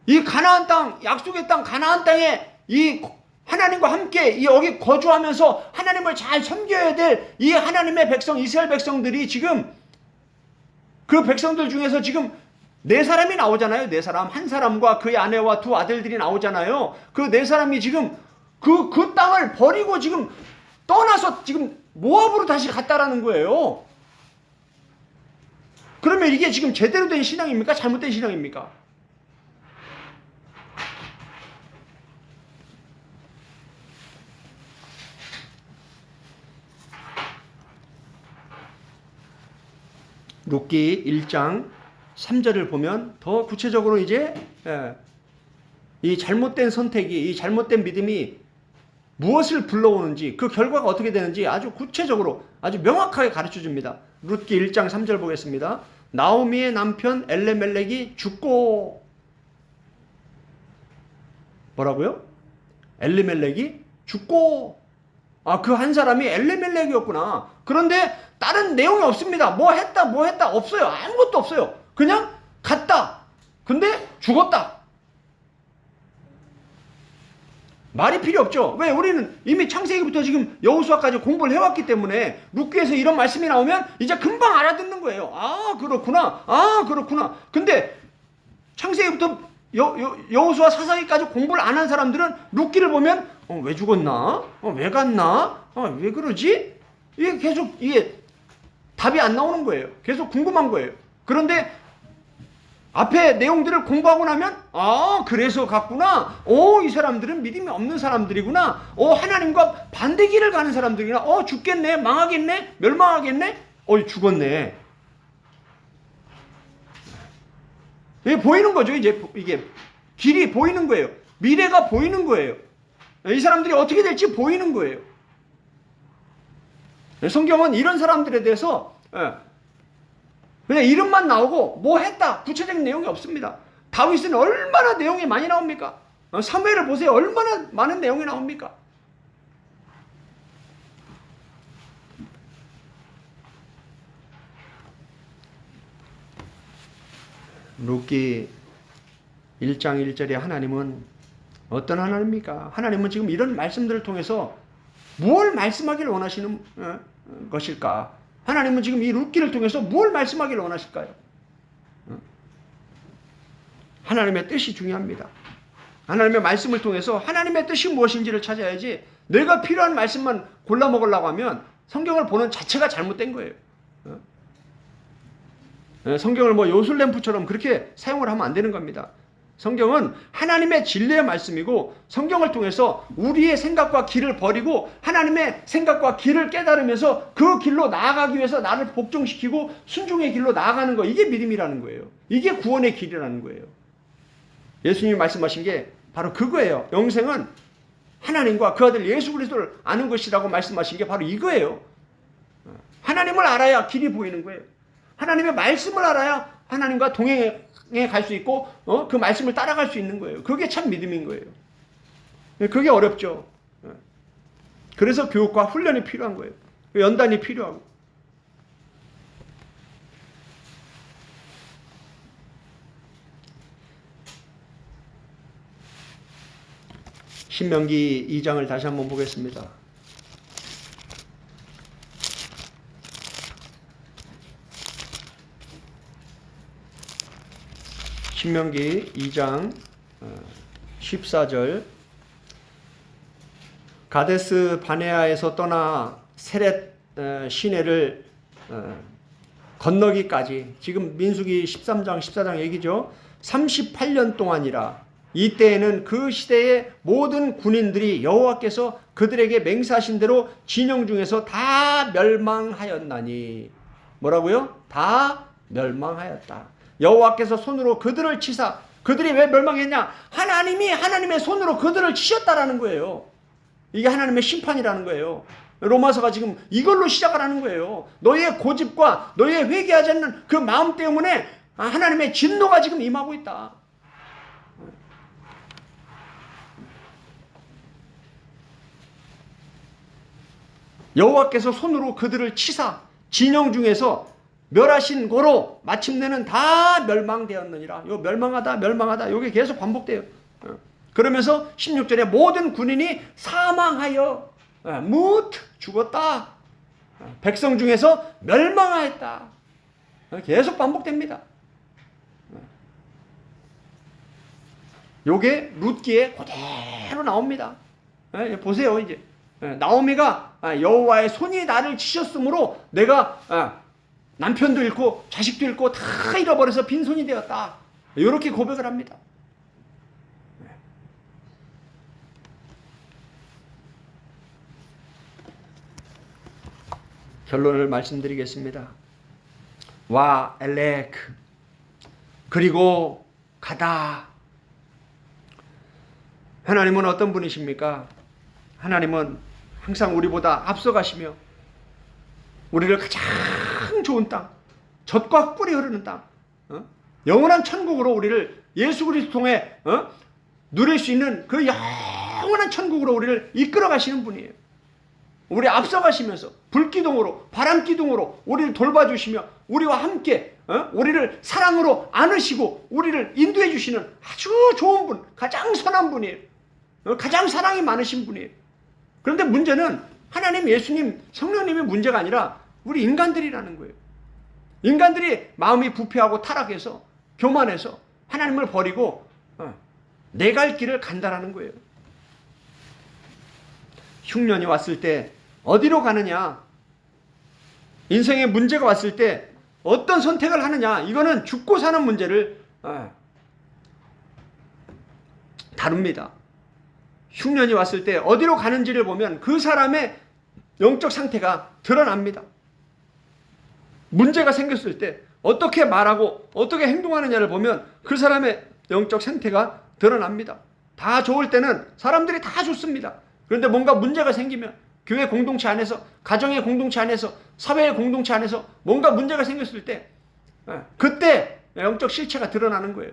이 가나안 땅, 약속의 땅, 가나안 땅에 이 하나님과 함께 이 여기 거주하면서 하나님을 잘 섬겨야 될 이 하나님의 백성, 이스라엘 백성들이 지금 그 백성들 중에서 지금 네 사람이 나오잖아요. 네 사람. 한 사람과 그의 아내와 두 아들들이 나오잖아요. 그 네 사람이 지금 그 땅을 버리고 지금 떠나서 지금 모압으로 다시 갔다라는 거예요. 그러면 이게 지금 제대로 된 신앙입니까? 잘못된 신앙입니까? 룻기 1장 3절을 보면 더 구체적으로 이제 이 잘못된 선택이, 이 잘못된 믿음이 무엇을 불러오는지, 그 결과가 어떻게 되는지 아주 구체적으로, 아주 명확하게 가르쳐 줍니다. 룻기 1장 3절 보겠습니다. 나오미의 남편 엘레멜렉이 죽고, 뭐라고요? 엘레멜렉이 죽고, 그 한 사람이 엘레멜렉이었구나. 그런데 다른 내용이 없습니다. 뭐 했다 없어요. 아무것도 없어요. 그냥 갔다. 근데 죽었다. 말이 필요 없죠. 왜? 우리는 이미 창세기부터 지금 여호수아까지 공부를 해왔기 때문에 룻기에서 이런 말씀이 나오면 이제 금방 알아듣는 거예요. 그렇구나. 그렇구나. 근데 창세기부터 여호수아 사사기까지 공부를 안 한 사람들은 룻기를 보면 왜 죽었나? 왜 갔나? 왜 그러지? 이게 계속 답이 안 나오는 거예요. 계속 궁금한 거예요. 그런데 앞에 내용들을 공부하고 나면 그래서 갔구나. 이 사람들은 믿음이 없는 사람들이구나. 하나님과 반대 길을 가는 사람들이구나. 죽겠네. 망하겠네. 멸망하겠네. 죽었네. 이게 보이는 거죠. 이제 이게 길이 보이는 거예요. 미래가 보이는 거예요. 이 사람들이 어떻게 될지 보이는 거예요. 성경은 이런 사람들에 대해서 그냥 이름만 나오고 뭐 했다 구체적인 내용이 없습니다. 다윗은 얼마나 내용이 많이 나옵니까? 사무엘을 보세요. 얼마나 많은 내용이 나옵니까? 룻기 1장 1절에 하나님은 어떤 하나님입니까? 하나님은 지금 이런 말씀들을 통해서 무엇을 말씀하기를 원하시는 것일까? 하나님은 지금 이 룻기를 통해서 뭘 말씀하기를 원하실까요? 하나님의 뜻이 중요합니다. 하나님의 말씀을 통해서 하나님의 뜻이 무엇인지를 찾아야지, 내가 필요한 말씀만 골라 먹으려고 하면 성경을 보는 자체가 잘못된 거예요. 성경을 요술램프처럼 그렇게 사용을 하면 안 되는 겁니다. 성경은 하나님의 진리의 말씀이고, 성경을 통해서 우리의 생각과 길을 버리고 하나님의 생각과 길을 깨달으면서 그 길로 나아가기 위해서 나를 복종시키고 순종의 길로 나아가는 거, 이게 믿음이라는 거예요. 이게 구원의 길이라는 거예요. 예수님이 말씀하신 게 바로 그거예요. 영생은 하나님과 그 아들 예수 그리스도를 아는 것이라고 말씀하신 게 바로 이거예요. 하나님을 알아야 길이 보이는 거예요. 하나님의 말씀을 알아야 하나님과 동행해 갈 수 있고 그 말씀을 따라갈 수 있는 거예요. 그게 참 믿음인 거예요. 그게 어렵죠. 그래서 교육과 훈련이 필요한 거예요. 연단이 필요하고. 신명기 2장을 다시 한번 보겠습니다. 신명기 2장 14절. 가데스 바네아에서 떠나 세렛 시내를 건너기까지, 지금 민수기 13장 14장 얘기죠. 38년 동안이라. 이때에는 그 시대의 모든 군인들이 여호와께서 그들에게 맹세하신 대로 진영 중에서 다 멸망하였나니. 뭐라고요? 다 멸망하였다. 여호와께서 손으로 그들을 치사. 그들이 왜 멸망했냐? 하나님이 하나님의 손으로 그들을 치셨다라는 거예요. 이게 하나님의 심판이라는 거예요. 로마서가 지금 이걸로 시작을 하는 거예요. 너희의 고집과 너희의 회개하지 않는 그 마음 때문에 하나님의 진노가 지금 임하고 있다. 여호와께서 손으로 그들을 치사 진영 중에서 멸하신 고로 마침내는 다 멸망되었느니라. 요 멸망하다 멸망하다 요게 계속 반복돼요. 그러면서 16절에 모든 군인이 사망하여 무트 죽었다. 백성 중에서 멸망하였다. 계속 반복됩니다. 요게 룻기에 그대로 나옵니다. 보세요. 이제 나오미가 여호와의 손이 나를 치셨으므로 내가 남편도 잃고 자식도 잃고 다 잃어버려서 빈손이 되었다. 이렇게 고백을 합니다. 결론을 말씀드리겠습니다. 와 엘렉 그리고 가다. 하나님은 어떤 분이십니까? 하나님은 항상 우리보다 앞서가시며 우리를 가장 좋은 땅, 젖과 꿀이 흐르는 땅, 영원한 천국으로 우리를 예수 그리스도 통해 누릴 수 있는 그 영원한 천국으로 우리를 이끌어 가시는 분이에요. 우리 앞서가시면서 불기둥으로 바람기둥으로 우리를 돌봐주시며 우리와 함께 우리를 사랑으로 안으시고 우리를 인도해 주시는 아주 좋은 분, 가장 선한 분이에요. 가장 사랑이 많으신 분이에요. 그런데 문제는 하나님, 예수님, 성령님의 문제가 아니라 우리 인간들이라는 거예요. 인간들이 마음이 부패하고 타락해서 교만해서 하나님을 버리고 내 갈 길을 간다라는 거예요. 흉년이 왔을 때 어디로 가느냐? 인생에 문제가 왔을 때 어떤 선택을 하느냐? 이거는 죽고 사는 문제를 다룹니다. 흉년이 왔을 때 어디로 가는지를 보면 그 사람의 영적 상태가 드러납니다. 문제가 생겼을 때 어떻게 말하고 어떻게 행동하느냐를 보면 그 사람의 영적 상태가 드러납니다. 다 좋을 때는 사람들이 다 좋습니다. 그런데 뭔가 문제가 생기면 교회 공동체 안에서, 가정의 공동체 안에서, 사회의 공동체 안에서 뭔가 문제가 생겼을 때 그때 영적 실체가 드러나는 거예요.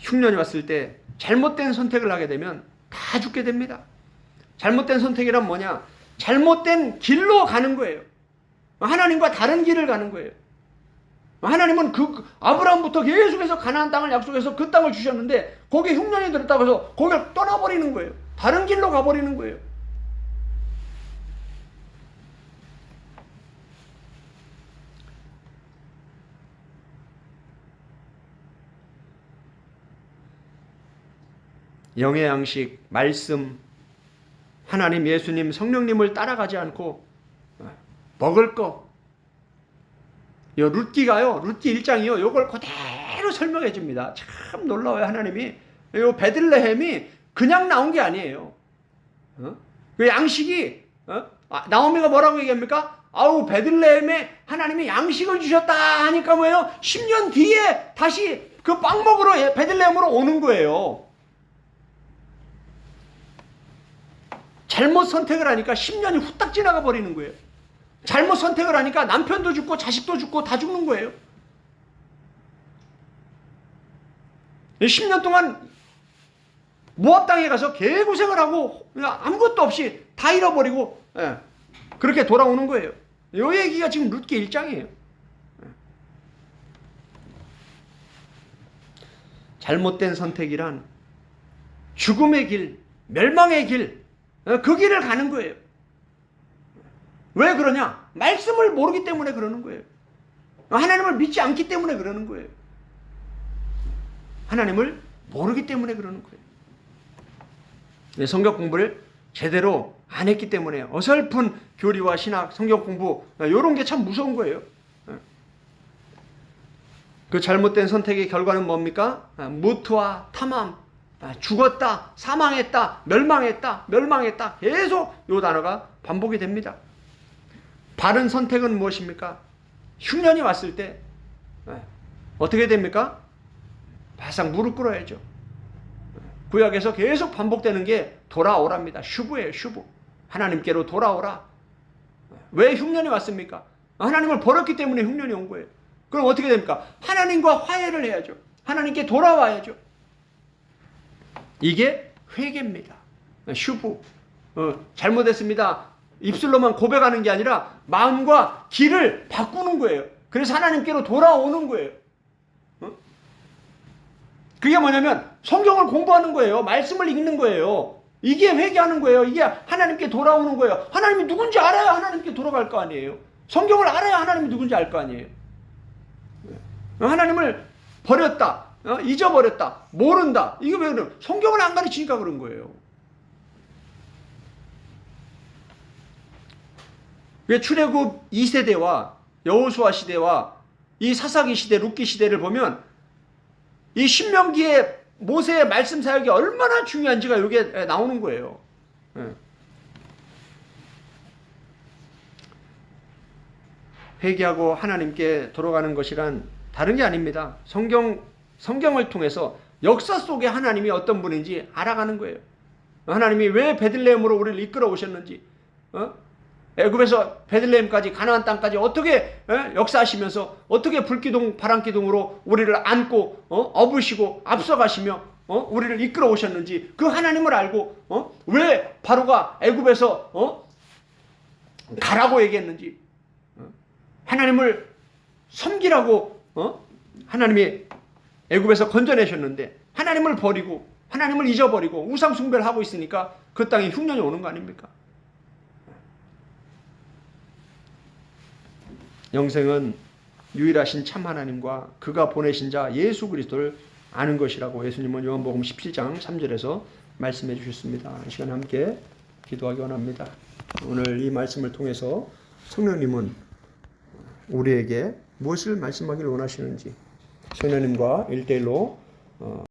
흉년이 왔을 때 잘못된 선택을 하게 되면 다 죽게 됩니다. 잘못된 선택이란 뭐냐? 잘못된 길로 가는 거예요. 하나님과 다른 길을 가는 거예요. 하나님은 아브라함부터 계속해서 가나안 땅을 약속해서 그 땅을 주셨는데 거기에 흉년이 들었다고 해서 거기를 떠나버리는 거예요. 다른 길로 가버리는 거예요. 영의 양식, 말씀, 하나님, 예수님, 성령님을 따라가지 않고 먹을 거, 요 룻기가요, 룻기 1장이요, 요걸 그대로 설명해 줍니다. 참 놀라워요. 하나님이 요 베들레헴이 그냥 나온 게 아니에요. 그 양식이 나오미가 뭐라고 얘기합니까? 아우 베들레헴에 하나님이 양식을 주셨다 하니까 뭐예요? 10년 뒤에 다시 그 빵 먹으러 베들레헴으로 오는 거예요. 잘못 선택을 하니까 10년이 후딱 지나가 버리는 거예요. 잘못 선택을 하니까 남편도 죽고 자식도 죽고 다 죽는 거예요. 10년 동안 모압 땅에 가서 개고생을 하고 아무것도 없이 다 잃어버리고 그렇게 돌아오는 거예요. 이 얘기가 지금 룻기 1장이에요. 잘못된 선택이란 죽음의 길, 멸망의 길, 그 길을 가는 거예요. 왜 그러냐? 말씀을 모르기 때문에 그러는 거예요. 하나님을 믿지 않기 때문에 그러는 거예요. 하나님을 모르기 때문에 그러는 거예요. 성경 공부를 제대로 안 했기 때문에 어설픈 교리와 신학, 성경 공부 이런 게 참 무서운 거예요. 그 잘못된 선택의 결과는 뭡니까? 무트와 탐함, 죽었다, 사망했다, 멸망했다 계속 이 단어가 반복이 됩니다. 바른 선택은 무엇입니까? 흉년이 왔을 때 어떻게 됩니까? 바싹 무릎 꿇어야죠. 구약에서 계속 반복되는 게 돌아오랍니다. 슈브예요, 슈브. 하나님께로 돌아오라. 왜 흉년이 왔습니까? 하나님을 버렸기 때문에 흉년이 온 거예요. 그럼 어떻게 됩니까? 하나님과 화해를 해야죠. 하나님께 돌아와야죠. 이게 회개입니다. 슈브. 잘못했습니다. 입술로만 고백하는 게 아니라 마음과 길을 바꾸는 거예요. 그래서 하나님께로 돌아오는 거예요. 그게 뭐냐면 성경을 공부하는 거예요. 말씀을 읽는 거예요. 이게 회개하는 거예요. 이게 하나님께 돌아오는 거예요. 하나님이 누군지 알아야 하나님께 돌아갈 거 아니에요. 성경을 알아야 하나님이 누군지 알 거 아니에요. 하나님을 버렸다, 잊어버렸다, 모른다. 이게 왜 그래요? 성경을 안 가르치니까 그런 거예요. 출애굽 2세대와 여호수아 시대와 이 사사기 시대, 룻기 시대를 보면 이 신명기의 모세의 말씀 사역이 얼마나 중요한지가 여기에 나오는 거예요. 회개하고 하나님께 돌아가는 것이란 다른 게 아닙니다. 성경을 통해서 역사 속에 하나님이 어떤 분인지 알아가는 거예요. 하나님이 왜 베들레헴으로 우리를 이끌어 오셨는지, 애굽에서 베들레헴까지 가나안 땅까지 어떻게 역사하시면서 어떻게 불기둥 바람기둥으로 우리를 안고 업으시고 앞서가시며 우리를 이끌어 오셨는지 그 하나님을 알고 왜 바로가 애굽에서 가라고 얘기했는지, 하나님을 섬기라고 하나님이 애굽에서 건져내셨는데 하나님을 버리고 하나님을 잊어버리고 우상 숭배를 하고 있으니까 그 땅에 흉년이 오는 거 아닙니까? 영생은 유일하신 참 하나님과 그가 보내신 자 예수 그리스도를 아는 것이라고 예수님은 요한복음 17장 3절에서 말씀해 주셨습니다. 이 시간 함께 기도하기 원합니다. 오늘 이 말씀을 통해서 성령님은 우리에게 무엇을 말씀하기를 원하시는지 성령님과 1대1로